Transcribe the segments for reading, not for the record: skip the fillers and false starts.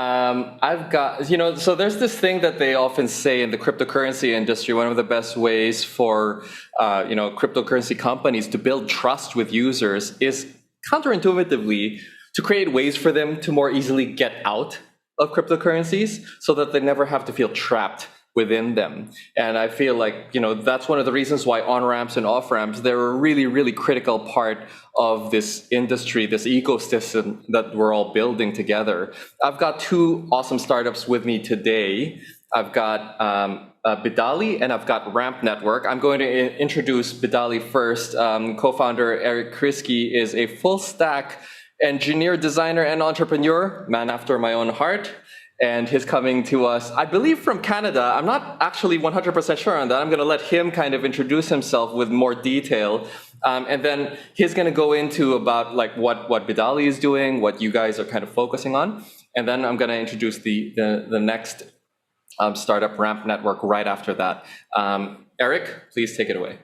I've got, so there's this thing that they often say in the cryptocurrency industry. One of the best ways for, cryptocurrency companies to build trust with users is counterintuitively to create ways for them to more easily get out of cryptocurrencies so that they never have to feel trapped within them. And I feel like, that's one of the reasons why on-ramps and off-ramps, they're a really, really critical part of this industry, this ecosystem that we're all building together. I've got two awesome startups with me today. I've got Bidali and I've got Ramp Network. I'm going to introduce Bidali first. Co-founder Eric Kriski is a full stack engineer, designer, and entrepreneur, man after my own heart. And he's coming to us, I believe, from Canada. I'm not actually 100% sure on that. I'm going to let him kind of introduce himself with more detail. And then he's going to go into about like what Bidali is doing, what you guys are kind of focusing on. And then I'm going to introduce the next startup, Ramp Network, right after that. Eric, please take it away.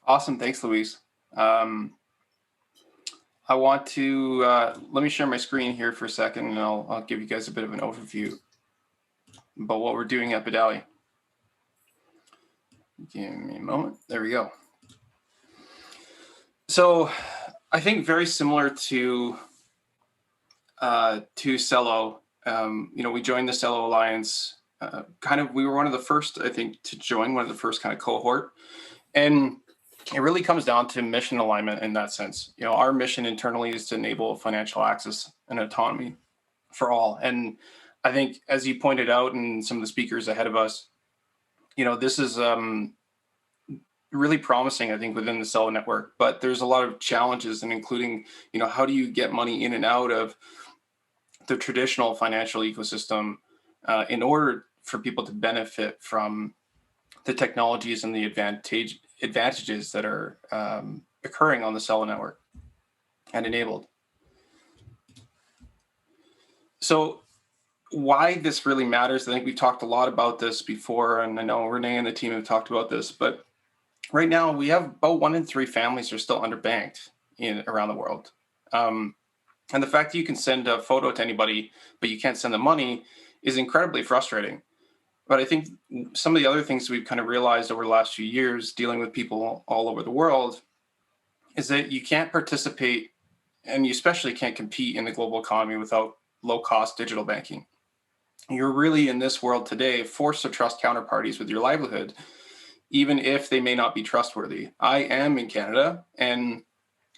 Awesome. Thanks, Luis. I want to, let me share my screen here for a second, and I'll give you guys a bit of an overview about what we're doing at Bidali. Give me a moment. There we go. So I think very similar to Celo, we joined the Celo Alliance. We were one of the first, I think, to join, one of the first kind of cohort. And it really comes down to mission alignment in that sense. Our mission internally is to enable financial access and autonomy for all. And I think, as you pointed out, and some of the speakers ahead of us, this is really promising, I think, within the Celo network. But there's a lot of challenges, and including, how do you get money in and out of the traditional financial ecosystem in order for people to benefit from the technologies and the advantages that are occurring on the Celo network and enabled. So why this really matters, I think we've talked a lot about this before, and I know Renee and the team have talked about this, but right now we have about 1 in 3 families are still underbanked around the world. And the fact that you can send a photo to anybody, but you can't send the money is incredibly frustrating. But I think some of the other things we've kind of realized over the last few years dealing with people all over the world is that you can't participate, and you especially can't compete in the global economy without low-cost digital banking. You're really, in this world today, forced to trust counterparties with your livelihood, even if they may not be trustworthy. I am in Canada, and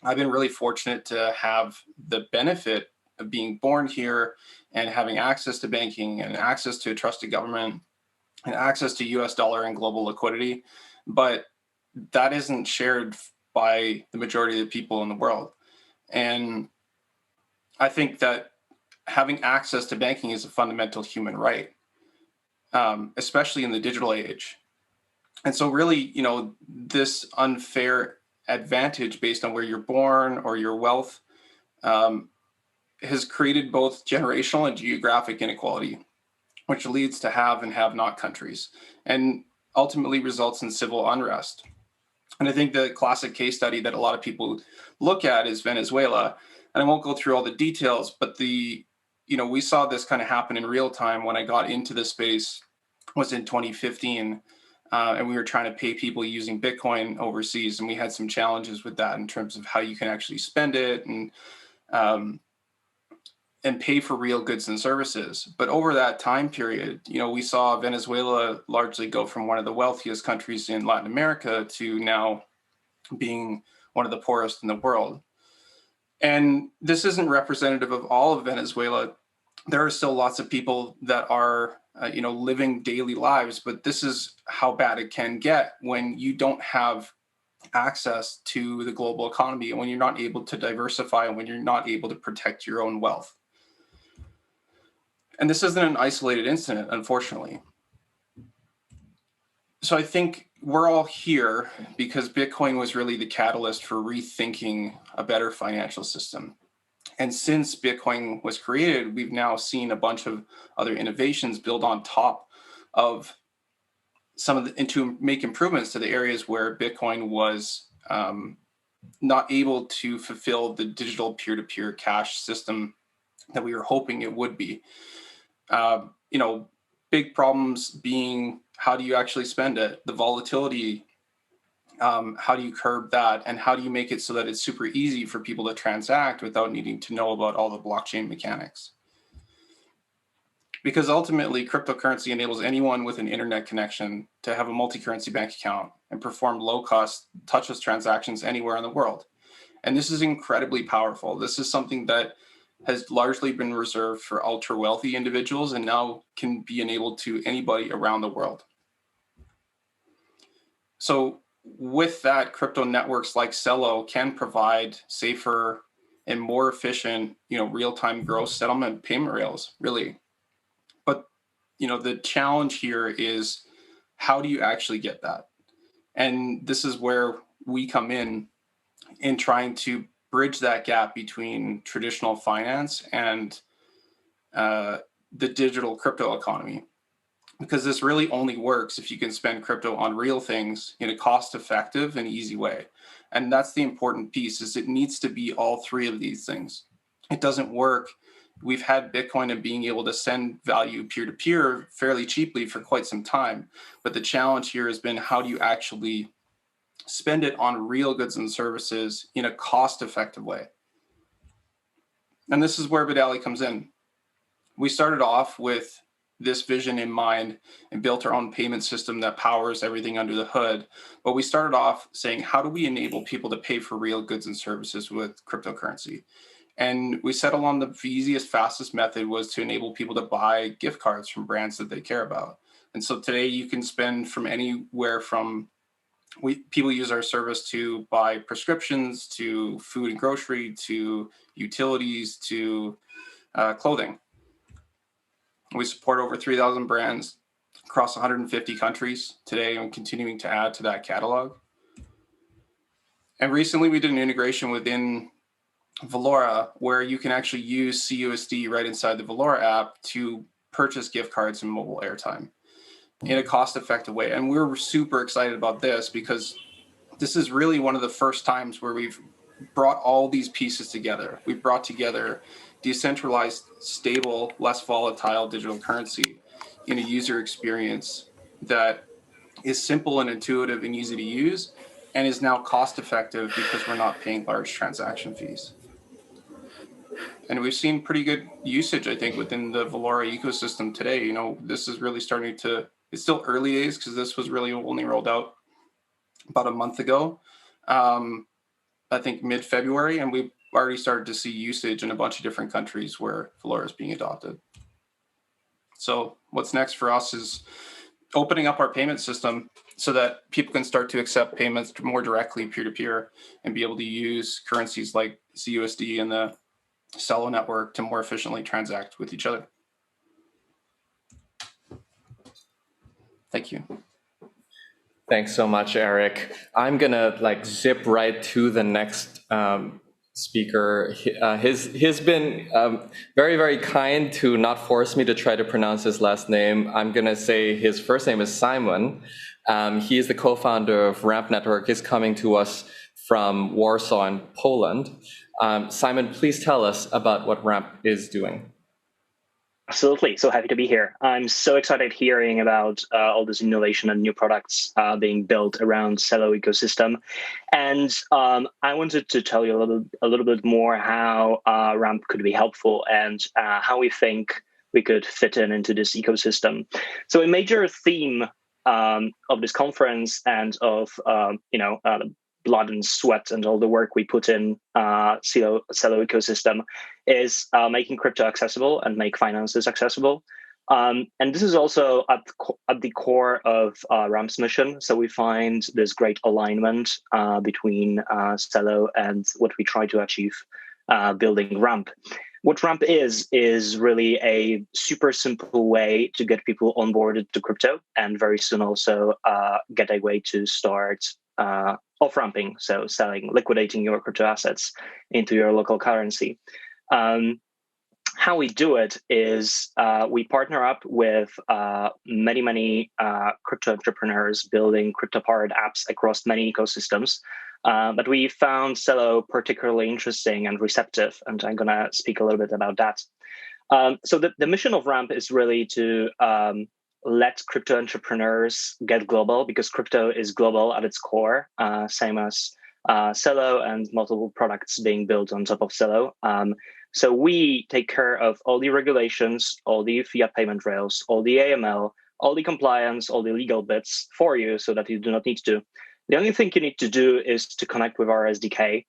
I've been really fortunate to have the benefit of being born here and having access to banking and access to a trusted government and access to US dollar and global liquidity, but that isn't shared by the majority of the people in the world. And I think that having access to banking is a fundamental human right, especially in the digital age. And so really, this unfair advantage based on where you're born or your wealth has created both generational and geographic inequality, which leads to have and have not countries, and ultimately results in civil unrest. And I think the classic case study that a lot of people look at is Venezuela. And I won't go through all the details, but we saw this kind of happen in real time when I got into this space was in 2015. And we were trying to pay people using Bitcoin overseas. And we had some challenges with that in terms of how you can actually spend it and pay for real goods and services. But over that time period, we saw Venezuela largely go from one of the wealthiest countries in Latin America to now being one of the poorest in the world. And this isn't representative of all of Venezuela. There are still lots of people that are, living daily lives, but this is how bad it can get when you don't have access to the global economy and when you're not able to diversify and when you're not able to protect your own wealth. And this isn't an isolated incident, unfortunately. So I think we're all here because Bitcoin was really the catalyst for rethinking a better financial system. And since Bitcoin was created, we've now seen a bunch of other innovations build on top of and to make improvements to the areas where Bitcoin was not able to fulfill the digital peer-to-peer cash system that we were hoping it would be. Big problems being, how do you actually spend it? The volatility, how do you curb that? And how do you make it so that it's super easy for people to transact without needing to know about all the blockchain mechanics? Because ultimately, cryptocurrency enables anyone with an internet connection to have a multi-currency bank account and perform low-cost, touchless transactions anywhere in the world. And this is incredibly powerful. This is something that has largely been reserved for ultra wealthy individuals and now can be enabled to anybody around the world. So with that, crypto networks like Celo can provide safer and more efficient, real-time gross settlement payment rails, really. But, the challenge here is, how do you actually get that? And this is where we come in trying to bridge that gap between traditional finance and the digital crypto economy, because this really only works if you can spend crypto on real things in a cost-effective and easy way. And that's the important piece, is it needs to be all three of these things. It doesn't work. We've had Bitcoin and being able to send value peer-to-peer fairly cheaply for quite some time. But the challenge here has been, how do you actually spend it on real goods and services in a cost-effective way? And this is where Vidali comes in. We started off with this vision in mind and built our own payment system that powers everything under the hood. But we started off saying, how do we enable people to pay for real goods and services with cryptocurrency? And we settled on the easiest, fastest method was to enable people to buy gift cards from brands that they care about. And so today you can spend from anywhere from, people use our service to buy prescriptions, to food and grocery, to utilities, to clothing. We support over 3,000 brands across 150 countries today and continuing to add to that catalog. And recently we did an integration within Valora where you can actually use CUSD right inside the Valora app to purchase gift cards and mobile airtime in a cost-effective way. And we're super excited about this because this is really one of the first times where we've brought all these pieces together. We've brought together decentralized, stable, less volatile digital currency in a user experience that is simple and intuitive and easy to use, and is now cost effective because we're not paying large transaction fees. And we've seen pretty good usage, I think, within the Valora ecosystem today. This is really starting to, it's still early days because this was really only rolled out about a month ago. I think mid-February, and we've already started to see usage in a bunch of different countries where Valora is being adopted. So what's next for us is opening up our payment system so that people can start to accept payments more directly peer-to-peer and be able to use currencies like CUSD and the Celo network to more efficiently transact with each other. Thank you. Thanks so much, Eric. I'm gonna zip right to the next speaker. He's been very, very kind to not force me to try to pronounce his last name. I'm gonna say his first name is Simon. He is the co-founder of Ramp Network. He's coming to us from Warsaw in Poland. Simon, please tell us about what Ramp is doing. Absolutely. So happy to be here. I'm so excited hearing about all this innovation and new products being built around Celo ecosystem. And I wanted to tell you a little bit more how Ramp could be helpful and how we think we could fit into this ecosystem. So a major theme of this conference and of blood and sweat and all the work we put in Celo ecosystem is making crypto accessible and make finances accessible. And this is also at the core of Ramp's mission. So we find this great alignment between Celo and what we try to achieve building Ramp. What Ramp is really a super simple way to get people onboarded to crypto and very soon also get a way to start off-ramping, so liquidating your crypto assets into your local currency. How we do it is we partner up with many crypto entrepreneurs building crypto-powered apps across many ecosystems. But we found Celo particularly interesting and receptive, and I'm going to speak a little bit about that. So the mission of Ramp is really to let crypto entrepreneurs get global, because crypto is global at its core, same as Celo and multiple products being built on top of Celo. So we take care of all the regulations, all the fiat payment rails, all the AML, all the compliance, all the legal bits for you, so that you do not need to. The only thing you need to do is to connect with our SDK.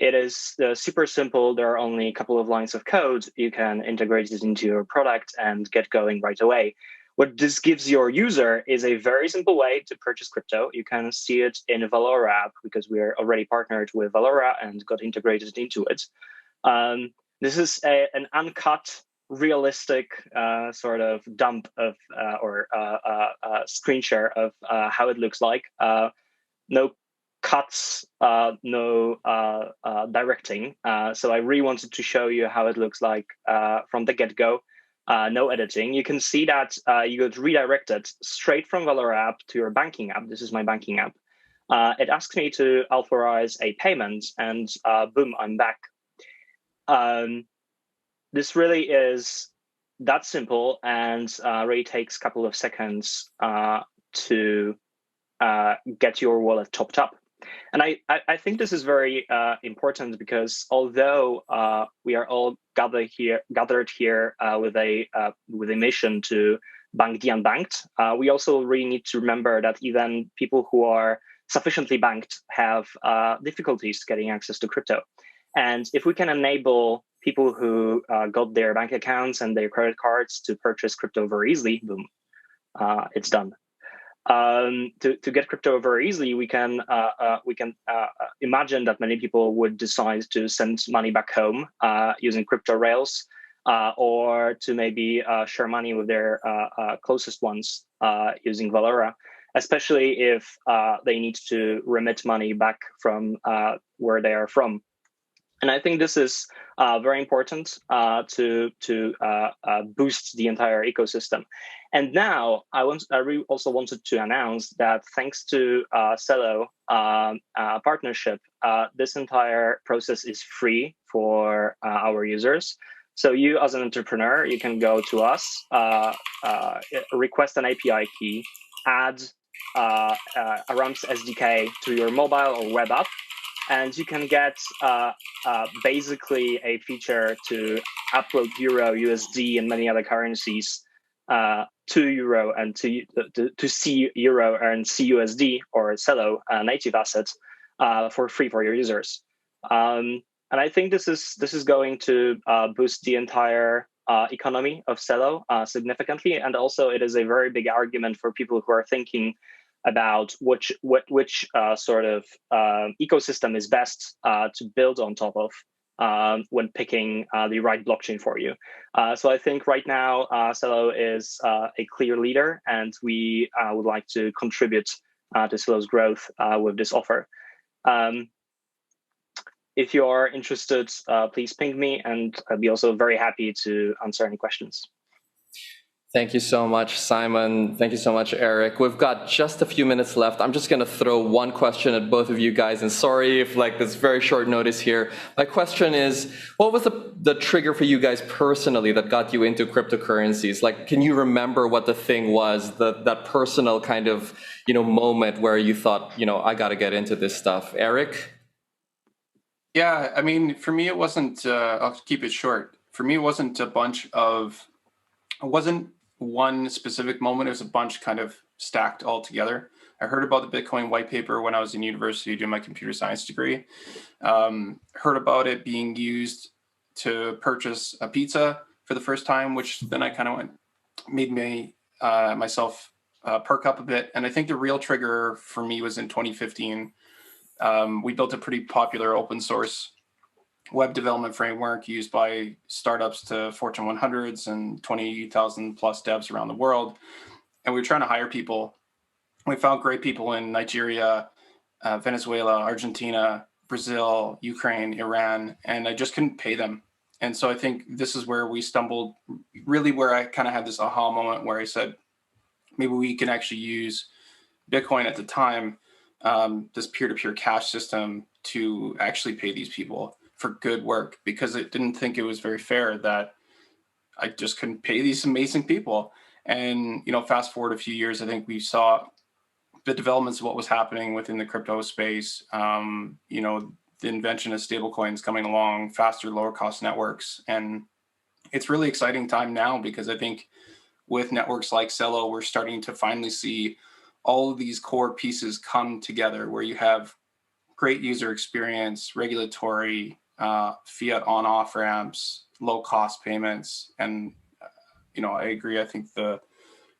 It is super simple. There are only a couple of lines of code. You can integrate it into your product and get going right away. What this gives your user is a very simple way to purchase crypto. You can see it in Valora app, because we are already partnered with Valora and got integrated into it. This is an uncut, realistic sort of dump of or screen share of how it looks like. No cuts, no directing. So I really wanted to show you how it looks like from the get-go. No editing. You can see that you get redirected straight from Valora app to your banking app. This is my banking app. It asks me to authorize a payment, and boom, I'm back. This really is that simple, and really takes a couple of seconds to get your wallet topped up. And I think this is very important, because although we are all gathered here with a mission to bank the unbanked, we also really need to remember that even people who are sufficiently banked have difficulties getting access to crypto. And if we can enable people who got their bank accounts and their credit cards to purchase crypto very easily, boom, it's done. To get crypto very easily, we can imagine that many people would decide to send money back home using crypto rails, or to maybe share money with their closest ones using Valora, especially if they need to remit money back from where they are from. And I think this is very important to boost the entire ecosystem. And now I really also wanted to announce that thanks to Celo partnership, this entire process is free for our users. So you, as an entrepreneur, you can go to us, request an API key, add a Ramps SDK to your mobile or web app, and you can get basically a feature to upload Euro, USD, and many other currencies to Euro and to see Euro and CUSD or Celo native assets for free for your users. And I think this is going to boost the entire economy of Celo significantly, and also it is a very big argument for people who are thinking about which sort of ecosystem is best to build on top of when picking the right blockchain for you. So I think right now Celo is a clear leader, and we would like to contribute to Celo's growth with this offer. If you are interested, please ping me, and I'll be also very happy to answer any questions. Thank you so much, Simon. Thank you so much, Eric. We've got just a few minutes left. I'm just going to throw one question at both of you guys, and sorry if this very short notice here. My question is, what was the trigger for you guys personally that got you into cryptocurrencies? Can you remember what the thing was, that personal kind of moment where you thought, I got to get into this stuff? Eric? Yeah, I mean, for me, it wasn't, I'll keep it short. For me, it wasn't one specific moment. It was a bunch kind of stacked all together. I heard about the Bitcoin white paper when I was in university doing my computer science degree. Heard about it being used to purchase a pizza for the first time, which then I kind of made me myself perk up a bit. And I think the real trigger for me was in 2015. We built a pretty popular open source web development framework used by startups to Fortune 100s and 20,000 plus devs around the world. And we were trying to hire people. We found great people in Nigeria, Venezuela, Argentina, Brazil, Ukraine, Iran, and I just couldn't pay them. And so I think this is where we stumbled, really where I kind of had this aha moment where I said, maybe we can actually use Bitcoin at the time, this peer-to-peer cash system to actually pay these people for good work because it didn't think it was very fair that I just couldn't pay these amazing people. And, fast forward a few years, I think we saw the developments of what was happening within the crypto space. The invention of stablecoins coming along, faster, lower cost networks. And it's really exciting time now because I think with networks like Celo, we're starting to finally see all of these core pieces come together where you have great user experience, regulatory, fiat on-off ramps, low-cost payments, and I agree. I think we're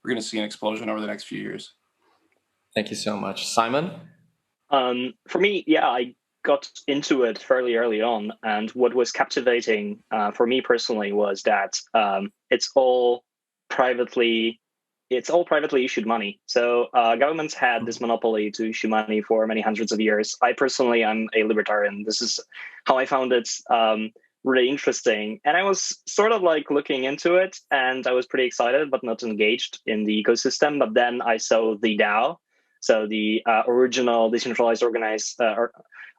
going to see an explosion over the next few years. Thank you so much, Simon. For me, I got into it fairly early on, and what was captivating for me personally was that it's all privately issued money. So governments had this monopoly to issue money for many hundreds of years. I personally am a libertarian. This is how I found it really interesting. And I was sort of like looking into it, and I was pretty excited, but not engaged in the ecosystem. But then I saw the DAO, so the original decentralized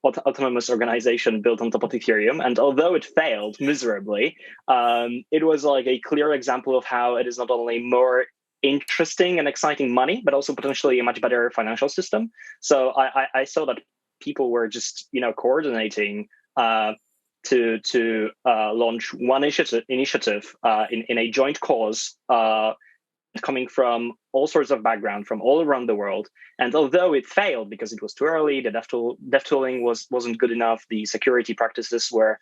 autonomous organization built on top of Ethereum. And although it failed miserably, it was like a clear example of how it is not only more interesting and exciting money, but also potentially a much better financial system. So I saw that people were just coordinating to launch one initiative in a joint cause, coming from all sorts of background from all around the world. And although it failed because it was too early, the dev tooling wasn't good enough, the security practices were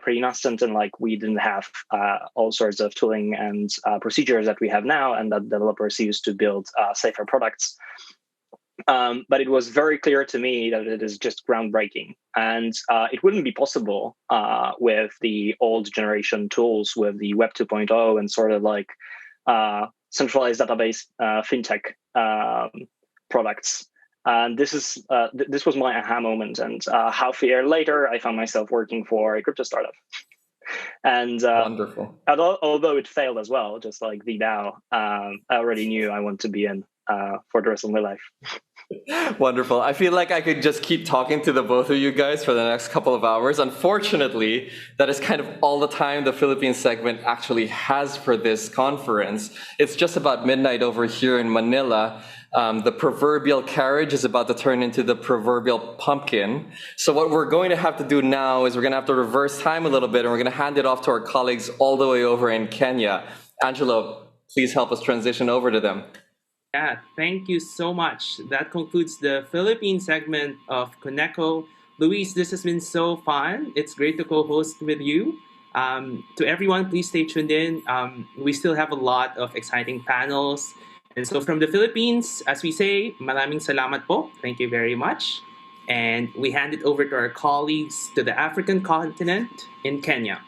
pretty nascent, and we didn't have all sorts of tooling and procedures that we have now and that developers use to build safer products. But it was very clear to me that it is just groundbreaking, and it wouldn't be possible with the old generation tools, with the Web 2.0 and sort of centralized database fintech products. And this was my aha moment. And half a year later, I found myself working for a crypto startup. And Wonderful. Although it failed as well, just like the DAO, I already knew I want to be in for the rest of my life. Wonderful. I feel like I could just keep talking to the both of you guys for the next couple of hours. Unfortunately, that is kind of all the time the Philippines segment actually has for this conference. It's just about midnight over here in Manila. The proverbial carriage is about to turn into the proverbial pumpkin. So what we're going to have to do now is we're going to have to reverse time a little bit, and we're going to hand it off to our colleagues all the way over in Kenya. Angelo, please help us transition over to them. Yeah, thank you so much. That concludes the Philippine segment of Kuneco. Luis, this has been so fun. It's great to co-host with you. To everyone, please stay tuned in. We still have a lot of exciting panels. And so from the Philippines, as we say, maraming salamat po. Thank you very much. And we hand it over to our colleagues to the African continent in Kenya.